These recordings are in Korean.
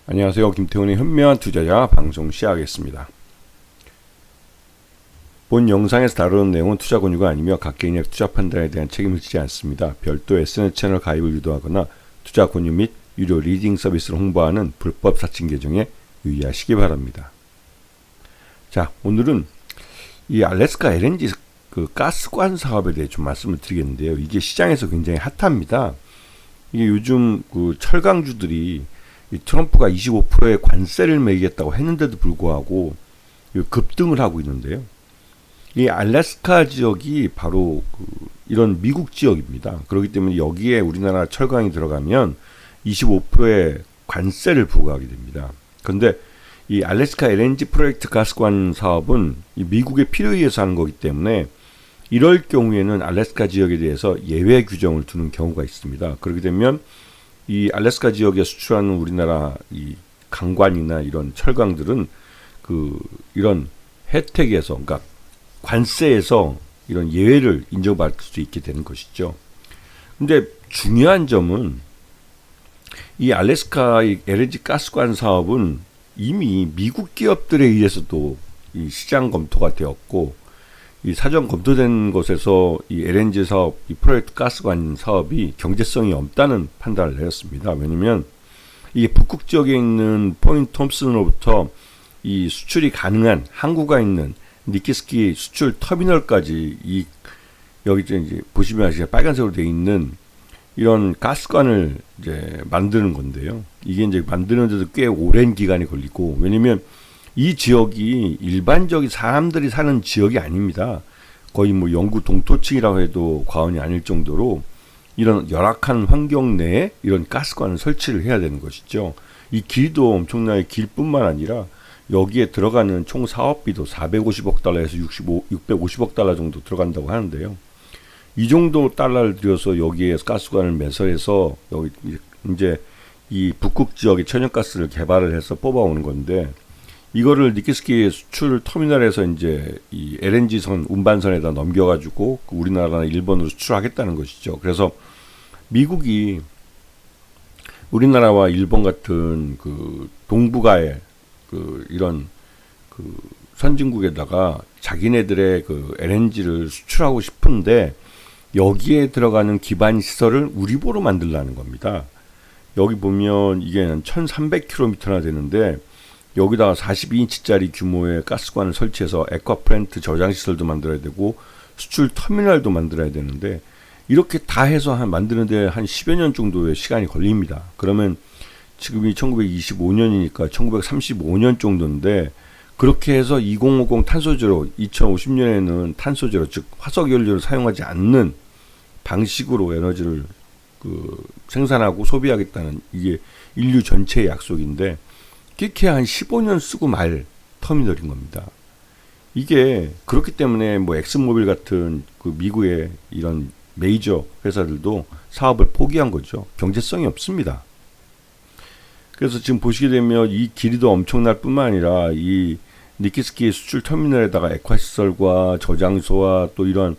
안녕하세요. 김태훈의 현명한 투자자 방송 시작하겠습니다. 본 영상에서 다루는 내용은 투자 권유가 아니며 각 개인의 투자 판단에 대한 책임을 지지 않습니다. 별도 SNS 채널 가입을 유도하거나 투자 권유 및 유료 리딩 서비스를 홍보하는 불법 사칭 계정에 유의하시기 바랍니다. 자, 오늘은 이 알래스카 LNG 그 가스관 사업에 대해 좀 말씀을 드리겠는데요. 이게 시장에서 굉장히 핫합니다. 이게 요즘 그 철강주들이 이 트럼프가 25%의 관세를 매기겠다고 했는데도 불구하고 급등을 하고 있는데요. 이 알래스카 지역이 바로 이런 미국 지역입니다. 그렇기 때문에 여기에 우리나라 철강이 들어가면 25%의 관세를 부과하게 됩니다. 그런데 이 알래스카 LNG 프로젝트 가스관 사업은 이 미국의 필요에 의해서 하는 거기 때문에 이럴 경우에는 알래스카 지역에 대해서 예외 규정을 두는 경우가 있습니다. 그렇게 되면 이 알래스카 지역에 수출하는 우리나라 이 강관이나 이런 철강들은 이런 혜택에서, 그러니까 관세에서 이런 예외를 인정받을 수 있게 되는 것이죠. 근데 중요한 점은 이 알래스카 LNG 가스관 사업은 이미 미국 기업들에 의해서도 이 시장 검토가 되었고, 이 사전 검토된 곳에서 이 LNG 사업, 이 프로젝트 가스관 사업이 경제성이 없다는 판단을 내렸습니다. 왜냐면 이 북극 지역에 있는 포인트 톰슨으로부터 이 수출이 가능한 항구가 있는 니키스키 수출 터미널까지 여기 이제 보시면 아시죠? 빨간색으로 되어 있는 이런 가스관을 이제 만드는 건데요. 이게 이제 만드는데도 꽤 오랜 기간이 걸리고, 왜냐면 이 지역이 일반적인 사람들이 사는 지역이 아닙니다. 거의 뭐 영구 동토층이라고 해도 과언이 아닐 정도로 이런 열악한 환경 내에 이런 가스관을 설치를 해야 되는 것이죠. 이 길도 엄청나게 길 뿐만 아니라 여기에 들어가는 총 사업비도 450억 달러에서 650억 달러 정도 들어간다고 하는데요. 이 정도 달러를 들여서 여기에 가스관을 매설해서 여기 이제 이 북극 지역의 천연가스를 개발을 해서 뽑아오는 건데, 이거를 니키스키 수출 터미널에서 이제 이 LNG선 운반선에다 넘겨가지고 우리나라나 일본으로 수출하겠다는 것이죠. 그래서 미국이 우리나라와 일본 같은 동북아의 이런 선진국에다가 자기네들의 LNG를 수출하고 싶은데 여기에 들어가는 기반 시설을 우리 보러 만들라는 겁니다. 여기 보면 이게 1300km나 되는데 여기다가 42인치짜리 규모의 가스관을 설치해서 액화플랜트 저장시설도 만들어야 되고 수출 터미널도 만들어야 되는데, 이렇게 다 해서 만드는데 한 10여 년 정도의 시간이 걸립니다. 그러면 지금이 1925년이니까 1935년 정도인데, 그렇게 해서 2050 탄소제로, 2050년에는 탄소제로, 즉 화석연료를 사용하지 않는 방식으로 에너지를 생산하고 소비하겠다는, 이게 인류 전체의 약속인데 그렇게 한 15년 쓰고 말 터미널인 겁니다. 이게 그렇기 때문에 뭐 엑슨모빌 같은 미국의 이런 메이저 회사들도 사업을 포기한 거죠. 경제성이 없습니다. 그래서 지금 보시게 되면 이 길이도 엄청날 뿐만 아니라 이 니키스키 수출 터미널에다가 액화시설과 저장소와 또 이런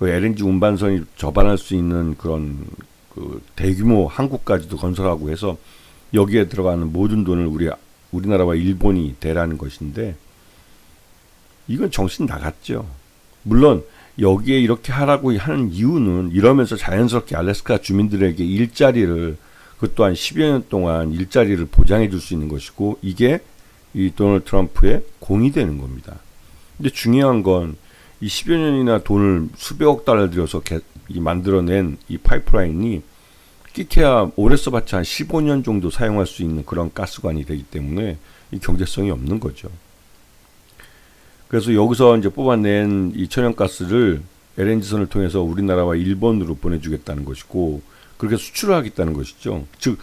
LNG 운반선이 접안할 수 있는 그런 대규모 항구까지도 건설하고 해서 여기에 들어가는 모든 돈을 우리나라와 일본이 대라는 것인데, 이건 정신 나갔죠. 물론 여기에 이렇게 하라고 하는 이유는 이러면서 자연스럽게 알래스카 주민들에게 일자리를, 그 또한 10여 년 동안 일자리를 보장해 줄 수 있는 것이고, 이게 이 도널드 트럼프의 공이 되는 겁니다. 근데 중요한 건 이 10여 년이나 돈을 수백억 달러 들여서 만들어낸 이 파이프라인이 끼케야 오래 써봤자 한 15년 정도 사용할 수 있는 그런 가스관이 되기 때문에 이 경제성이 없는 거죠. 그래서 여기서 이제 뽑아낸 이 천연가스를 LNG선을 통해서 우리나라와 일본으로 보내주겠다는 것이고, 그렇게 수출을 하겠다는 것이죠. 즉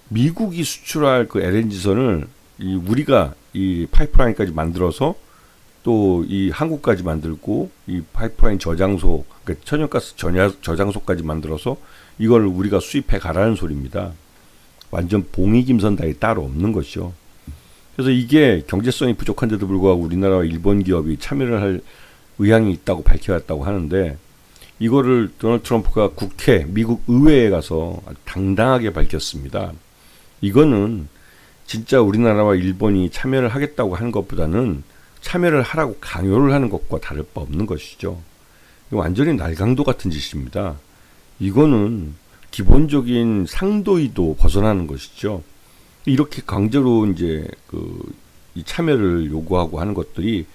미국이 수출할 LNG선을 우리가 이 파이프라인까지 만들어서 또 이 한국까지 만들고, 이 파이프라인 저장소, 그러니까 천연가스 저장소까지 만들어서 이걸 우리가 수입해 가라는 소리입니다. 완전 봉이김선달이 따로 없는 것이죠. 그래서 이게 경제성이 부족한데도 불구하고 우리나라와 일본 기업이 참여를 할 의향이 있다고 밝혀왔다고 하는데, 이거를 도널드 트럼프가 미국 의회에 가서 당당하게 밝혔습니다. 이거는 진짜 우리나라와 일본이 참여를 하겠다고 하는 것보다는 참여를 하라고 강요를 하는 것과 다를 바 없는 것이죠. 완전히 날강도 같은 짓입니다. 이거는 기본적인 상도의도 벗어나는 것이죠. 이렇게 강제로 이제 이 참여를 요구하고 하는 것들이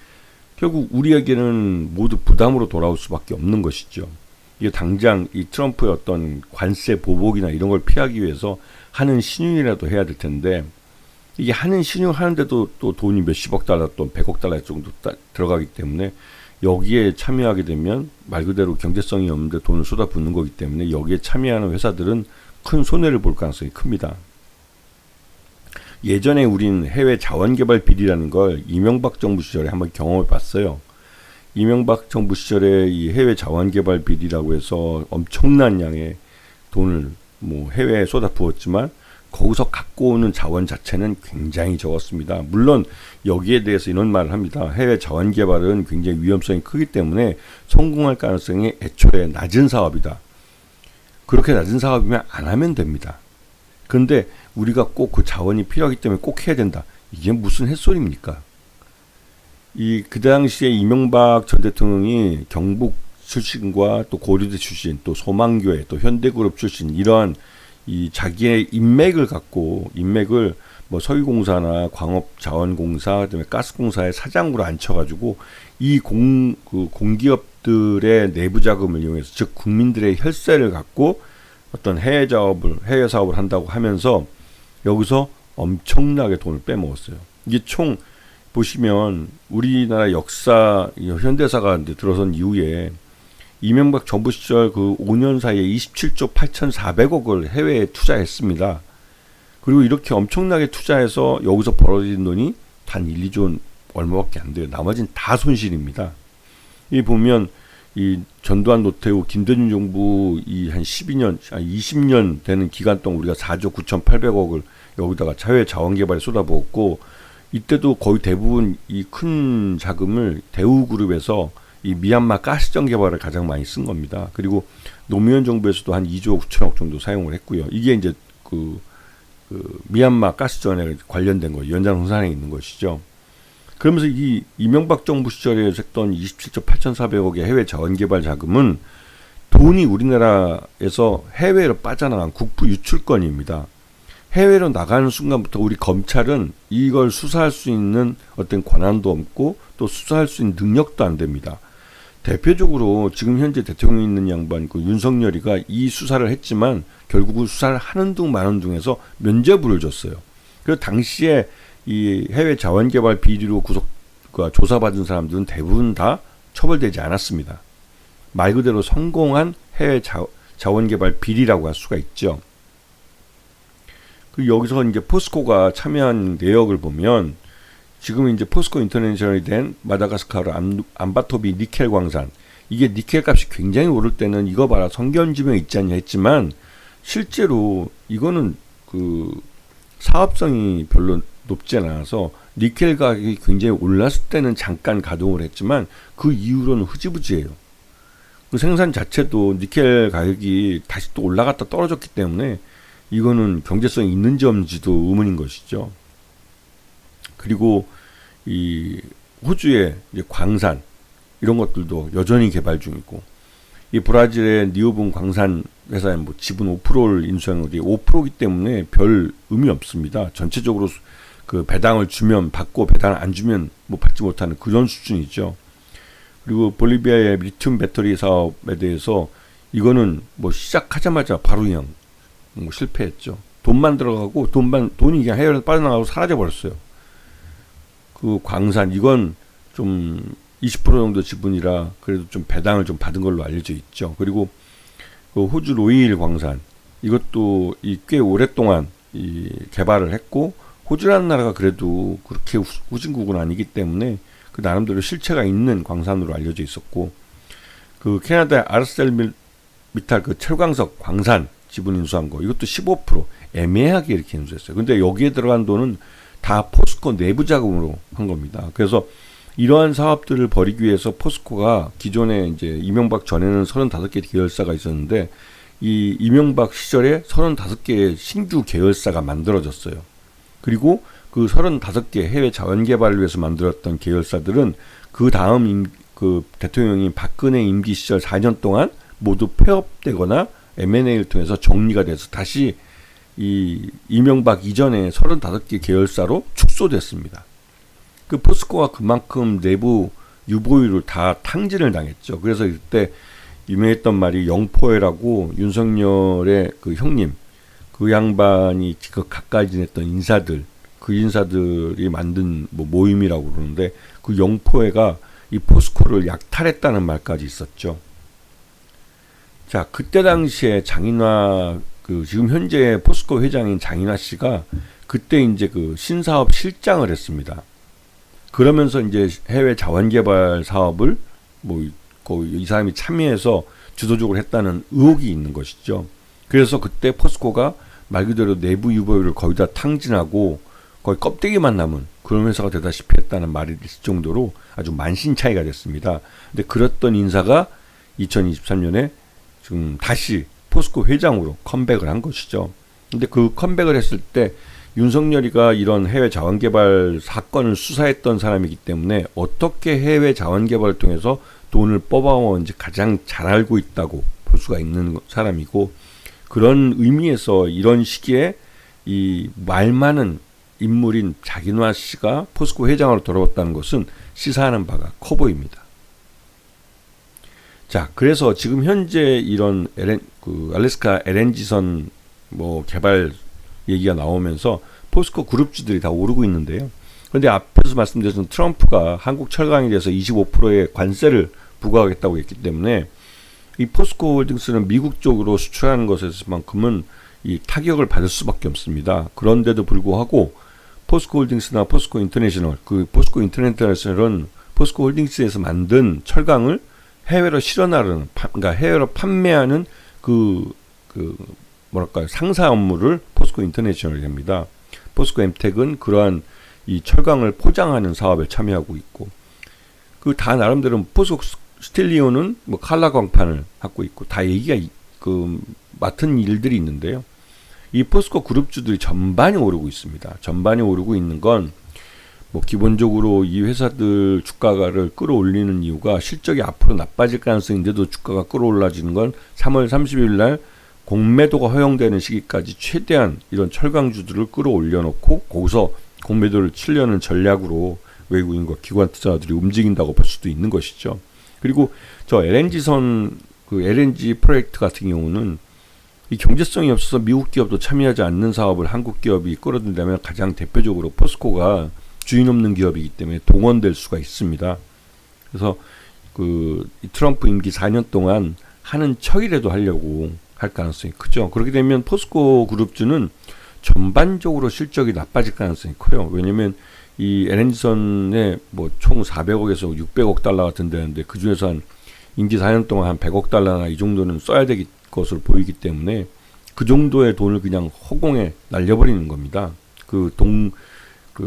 결국 우리에게는 모두 부담으로 돌아올 수밖에 없는 것이죠. 이게 당장 이 트럼프의 어떤 관세 보복이나 이런 걸 피하기 위해서 하는 신용이라도 해야 될 텐데, 이게 하는 신용 하는데도 또 돈이 몇십억 달러 또 100억 달러 정도 들어가기 때문에 여기에 참여하게 되면 말 그대로 경제성이 없는데 돈을 쏟아붓는 거기 때문에 여기에 참여하는 회사들은 큰 손해를 볼 가능성이 큽니다. 예전에 우린 해외 자원개발 비리라는 걸 이명박 정부 시절에 한번 경험해 봤어요. 이명박 정부 시절에 이 해외 자원개발 비리라고 해서 엄청난 양의 돈을 해외에 쏟아부었지만 거기서 갖고 오는 자원 자체는 굉장히 적었습니다. 물론 여기에 대해서 이런 말을 합니다. 해외 자원 개발은 굉장히 위험성이 크기 때문에 성공할 가능성이 애초에 낮은 사업이다. 그렇게 낮은 사업이면 안 하면 됩니다. 그런데 우리가 꼭 그 자원이 필요하기 때문에 꼭 해야 된다. 이게 무슨 햇소리입니까? 그 당시에 이명박 전 대통령이 경북 출신과 또 고려대 출신, 또 소망교회, 또 현대그룹 출신 이러한 이 자기의 인맥을 석유공사나 광업자원공사, 그다음에 가스공사의 사장으로 앉혀가지고 이 공기업들의 내부 자금을 이용해서, 즉 국민들의 혈세를 갖고 어떤 해외 사업을 한다고 하면서 여기서 엄청나게 돈을 빼먹었어요. 이게 총 보시면 우리나라 역사 현대사가 들어선 이후에 이명박 정부 시절 그 5년 사이에 27조 8,400억을 해외에 투자했습니다. 그리고 이렇게 엄청나게 투자해서 여기서 벌어진 돈이 단 1, 2조 얼마밖에 안 돼요. 나머지는 다 손실입니다. 이 보면 이 전두환, 노태우, 김대중 정부 한 12년, 20년 되는 기간 동안 우리가 4조 9,800억을 여기다가 해외 자원개발에 쏟아부었고, 이때도 거의 대부분 이 큰 자금을 대우그룹에서 이 미얀마 가스정 개발을 가장 많이 쓴 겁니다. 그리고 노무현 정부에서도 한 2조 9천억 정도 사용을 했고요. 이게 이제 미얀마 가스전에 관련된 거 연장선상에 있는 것이죠. 그러면서 이 이명박 정부 시절에 했던 27조 8,400억의 해외 자원개발 자금은 돈이 우리나라에서 해외로 빠져나간 국부 유출권입니다. 해외로 나가는 순간부터 우리 검찰은 이걸 수사할 수 있는 어떤 권한도 없고 또 수사할 수 있는 능력도 안 됩니다. 대표적으로 지금 현재 대통령이 있는 양반 윤석열이가 이 수사를 했지만 결국은 수사를 하는 둥 마는 둥에서 면죄부를 줬어요. 그래서 당시에 이 해외 자원개발 비리로 조사받은 사람들은 대부분 다 처벌되지 않았습니다. 말 그대로 성공한 해외 자원개발 비리라고 할 수가 있죠. 여기서 이제 포스코가 참여한 내역을 보면 지금 이제 포스코 인터내셔널이 된 마다가스카르 암바토비 니켈 광산, 이게 니켈 값이 굉장히 오를 때는 이거 봐라 성견지명에 있지 않냐 했지만 실제로 이거는 사업성이 별로 높지 않아서 니켈 가격이 굉장히 올랐을 때는 잠깐 가동을 했지만 그 이후로는 흐지부지예요. 그 생산 자체도 니켈 가격이 다시 또 올라갔다 떨어졌기 때문에 이거는 경제성이 있는지 없는지도 의문인 것이죠. 그리고 이 호주의 이제 광산 이런 것들도 여전히 개발 중이고, 이 브라질의 니오분 광산 회사의 지분 5%를 인수한 것이 5%이기 때문에 별 의미 없습니다. 전체적으로 그 배당을 주면 받고 배당을 안 주면 받지 못하는 그런 수준이죠. 그리고 볼리비아의 리튬 배터리 사업에 대해서 이거는 시작하자마자 바로 그냥 실패했죠. 돈만 들어가고 돈이 그냥 해외로 빠져나가고 사라져 버렸어요. 그 광산 이건 좀 20% 정도 지분이라 그래도 좀 배당을 좀 받은 걸로 알려져 있죠. 그리고 그 호주 로이일 광산 이것도 꽤 오랫동안 개발을 했고, 호주라는 나라가 그래도 그렇게 후진국은 아니기 때문에 그 나름대로 실체가 있는 광산으로 알려져 있었고, 그 캐나다의 아르셀미탈 그 철광석 광산 지분 인수한 거 이것도 15% 애매하게 이렇게 인수했어요. 근데 여기에 들어간 돈은 다 포스코 내부 자금으로 한 겁니다. 그래서 이러한 사업들을 벌이기 위해서 포스코가 기존에 이제 이명박 전에는 35개 계열사가 있었는데 이 이명박 시절에 35개의 신규 계열사가 만들어졌어요. 그리고 그 35개 해외 자원 개발을 위해서 만들었던 계열사들은 그 다음 그 대통령인 박근혜 임기 시절 4년 동안 모두 폐업되거나 M&A를 통해서 정리가 돼서 다시 이 이명박 이전에 35개 계열사로 축소됐습니다. 그 포스코가 그만큼 내부 유보율을 다 탕진을 당했죠. 그래서 이때 유명했던 말이 영포회라고 윤석열의 그 형님, 그 양반이 그 가까이 지냈던 인사들, 그 인사들이 만든 뭐 모임이라고 그러는데 그 영포회가 이 포스코를 약탈했다는 말까지 있었죠. 자, 그때 당시에 장인화, 그 지금 현재 포스코 회장인 장인화 씨가 그때 이제 그 신사업 실장을 했습니다. 그러면서 이제 해외 자원개발 사업을 뭐 이 사람이 참여해서 주도적으로 했다는 의혹이 있는 것이죠. 그래서 그때 포스코가 말 그대로 내부 유보율을 거의 다 탕진하고 거의 껍데기만 남은 그런 회사가 되다시피 했다는 말이 있을 정도로 아주 만신차이가 됐습니다. 근데 그랬던 인사가 2023년에 지금 다시 포스코 회장으로 컴백을 한 것이죠. 근데 그 컴백을 했을 때 윤석열이가 이런 해외 자원개발 사건을 수사했던 사람이기 때문에 어떻게 해외 자원개발을 통해서 돈을 뽑아오는지 가장 잘 알고 있다고 볼 수가 있는 사람이고, 그런 의미에서 이런 시기에 이 말 많은 인물인 장인화 씨가 포스코 회장으로 돌아왔다는 것은 시사하는 바가 커 보입니다. 자, 그래서 지금 현재 이런 알래스카 LNG선 뭐 개발 얘기가 나오면서 포스코 그룹주들이 다 오르고 있는데요. 그런데 앞에서 말씀드렸던 트럼프가 한국 철강에 대해서 25%의 관세를 부과하겠다고 했기 때문에 이 포스코 홀딩스는 미국 쪽으로 수출하는 것에서만큼은 이 타격을 받을 수밖에 없습니다. 그런데도 불구하고 포스코 홀딩스나 포스코 인터내셔널, 그 포스코 인터내셔널은 포스코 홀딩스에서 만든 철강을 해외로 실어나르는, 그러니까 해외로 판매하는 뭐랄까요, 상사 업무를 포스코 인터내셔널이 합니다. 포스코 엠텍은 그러한 이 철강을 포장하는 사업에 참여하고 있고, 그 다 나름대로 포스코 스틸리온은 뭐 칼라 광판을 갖고 있고, 다 얘기가 맡은 일들이 있는데요. 이 포스코 그룹주들이 전반이 오르고 있습니다. 전반이 오르고 있는 건 뭐 기본적으로 이 회사들 주가를 끌어올리는 이유가 실적이 앞으로 나빠질 가능성인데도 주가가 끌어올라지는 건 3월 30일 날 공매도가 허용되는 시기까지 최대한 이런 철강주들을 끌어올려 놓고 거기서 공매도를 치려는 전략으로 외국인과 기관 투자자들이 움직인다고 볼 수도 있는 것이죠. 그리고 저 LNG선 LNG 프로젝트 같은 경우는 이 경제성이 없어서 미국 기업도 참여하지 않는 사업을 한국 기업이 끌어들인다면 가장 대표적으로 포스코가 주인 없는 기업이기 때문에 동원될 수가 있습니다. 그래서 이 트럼프 임기 4년 동안 하는 척이라도 하려고 할 가능성이 크죠. 그렇게 되면 포스코 그룹주는 전반적으로 실적이 나빠질 가능성이 커요. 왜냐면 이 LNG선에 뭐 총 400억에서 600억 달러 같은 데는데 그 중에서 한 임기 4년 동안 한 100억 달러나 이 정도는 써야 될 것으로 보이기 때문에 그 정도의 돈을 그냥 허공에 날려버리는 겁니다.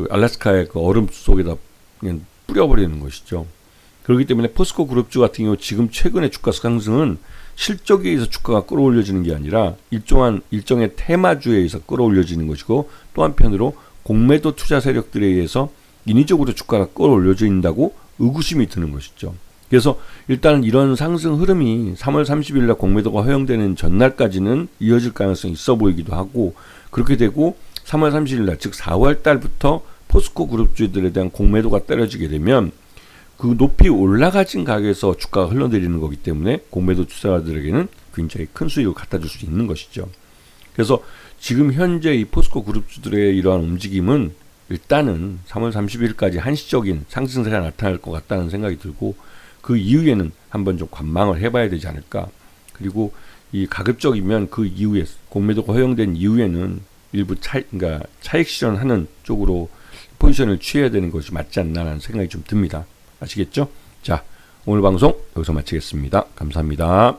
알래스카의 그 얼음 속에다 그냥 뿌려버리는 것이죠. 그렇기 때문에 포스코 그룹주 같은 경우 지금 최근의 주가 상승은 실적에 의해서 주가가 끌어올려지는 게 아니라 일정의 테마주에 의해서 끌어올려지는 것이고, 또 한편으로 공매도 투자 세력들에 의해서 인위적으로 주가가 끌어올려진다고 의구심이 드는 것이죠. 그래서 일단 이런 상승 흐름이 3월 30일 날 공매도가 허용되는 전날까지는 이어질 가능성이 있어 보이기도 하고, 그렇게 되고 3월 30일 날, 즉 4월 달부터 포스코 그룹주들에 대한 공매도가 떨어지게 되면 그 높이 올라가진 가격에서 주가가 흘러내리는 거기 때문에 공매도 투자자들에게는 굉장히 큰 수익을 갖다 줄 수 있는 것이죠. 그래서 지금 현재 이 포스코 그룹주들의 이러한 움직임은 일단은 3월 30일까지 한시적인 상승세가 나타날 것 같다는 생각이 들고, 그 이후에는 한번 좀 관망을 해봐야 되지 않을까. 그리고 이 가급적이면 그 이후에 공매도가 허용된 이후에는 일부 차익 실현하는 쪽으로 포지션을 취해야 되는 것이 맞지 않나라는 생각이 좀 듭니다. 아시겠죠? 자, 오늘 방송 여기서 마치겠습니다. 감사합니다.